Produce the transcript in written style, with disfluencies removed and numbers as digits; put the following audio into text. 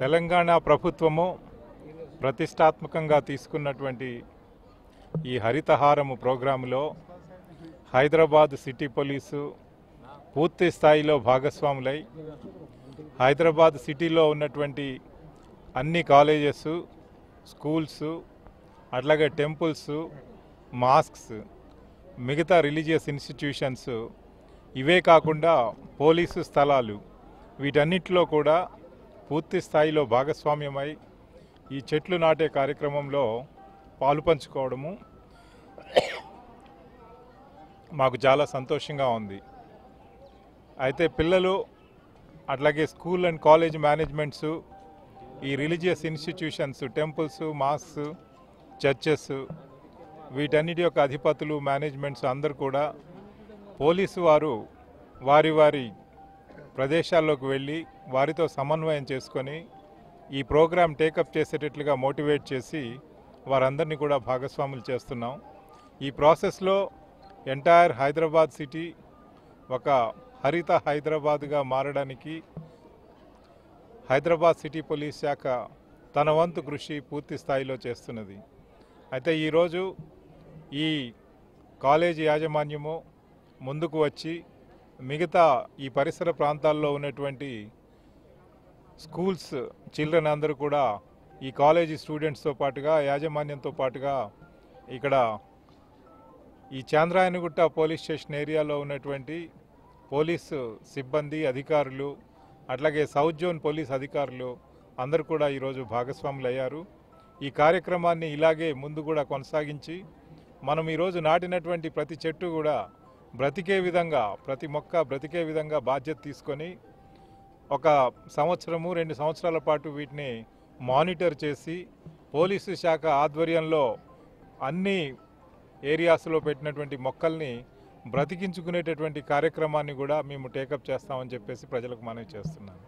తెలంగాణ ప్రభుత్వము ప్రతిష్టాత్మకంగా తీసుకున్నటువంటి ఈ హరితహారము ప్రోగ్రాంలో హైదరాబాద్ సిటీ పోలీసు పూర్తి స్థాయిలో భాగస్వాములై హైదరాబాద్ సిటీలో ఉన్నటువంటి అన్ని కాలేజెస్, స్కూల్స్, అట్లాగే టెంపుల్స్, మాస్క్స్, మిగతా రిలీజియస్ ఇన్స్టిట్యూషన్స్, ఇవే కాకుండా పోలీసు స్థలాలు, వీటన్నిటిలో కూడా పూర్తి స్థాయిలో భాగస్వామ్యమై ఈ చెట్లు నాటే కార్యక్రమంలో పాలుపంచుకోవడము మాకు చాలా సంతోషంగా ఉంది. అయితే పిల్లలు అట్లాగే స్కూల్ అండ్ కాలేజ్ మేనేజ్మెంట్స్, ఈ religious institutions, temples, masks, churches, వీటన్నిటి యొక్క అధిపతులు, మేనేజ్మెంట్స్ అందరూ కూడా పోలీసు వారు వారి వారి ప్రదేశాల్లోకి వెళ్ళి వారితో సమన్వయం చేసుకొని ఈ ప్రోగ్రాం టేకప్ చేసేటట్లుగా మోటివేట్ చేసి వారందరినీ కూడా భాగస్వాములు చేస్తున్నాం. ఈ ప్రాసెస్లో ఎంటైర్ హైదరాబాద్ సిటీ ఒక హరిత హైదరాబాద్గా మారడానికి హైదరాబాద్ సిటీ పోలీస్ శాఖ తన వంతు కృషి పూర్తి స్థాయిలో చేస్తున్నది. అయితే ఈరోజు ఈ కాలేజీ యాజమాన్యము ముందుకు వచ్చి మిగతా ఈ పరిసర ప్రాంతాల్లో ఉన్నటువంటి స్కూల్స్ చిల్డ్రన్ అందరూ కూడా ఈ కాలేజీ స్టూడెంట్స్తో పాటుగా యాజమాన్యంతో పాటుగా ఇక్కడ ఈ చాంద్రాయనగుట్ట పోలీస్ స్టేషన్ ఏరియాలో ఉన్నటువంటి పోలీసు సిబ్బంది, అధికారులు, అట్లాగే సౌత్ జోన్ పోలీస్ అధికారులు అందరూ కూడా ఈరోజు భాగస్వాములు అయ్యారు. ఈ కార్యక్రమాన్ని ఇలాగే ముందు కూడా కొనసాగించి మనం ఈరోజు నాటినటువంటి ప్రతి చెట్టు కూడా బ్రతికే విధంగా, ప్రతి మొక్క బ్రతికే విధంగా బాధ్యత తీసుకొని ఒక సంవత్సరము 2 సంవత్సరాల పాటు వీటిని మానిటర్ చేసి పోలీసు శాఖ ఆధ్వర్యంలో అన్ని ఏరియాస్లో పెట్టినటువంటి మొక్కల్ని బ్రతికించుకునేటటువంటి కార్యక్రమాన్ని కూడా మేము టేకప్ చేస్తామని చెప్పేసి ప్రజలకు మనవి చేస్తున్నాను.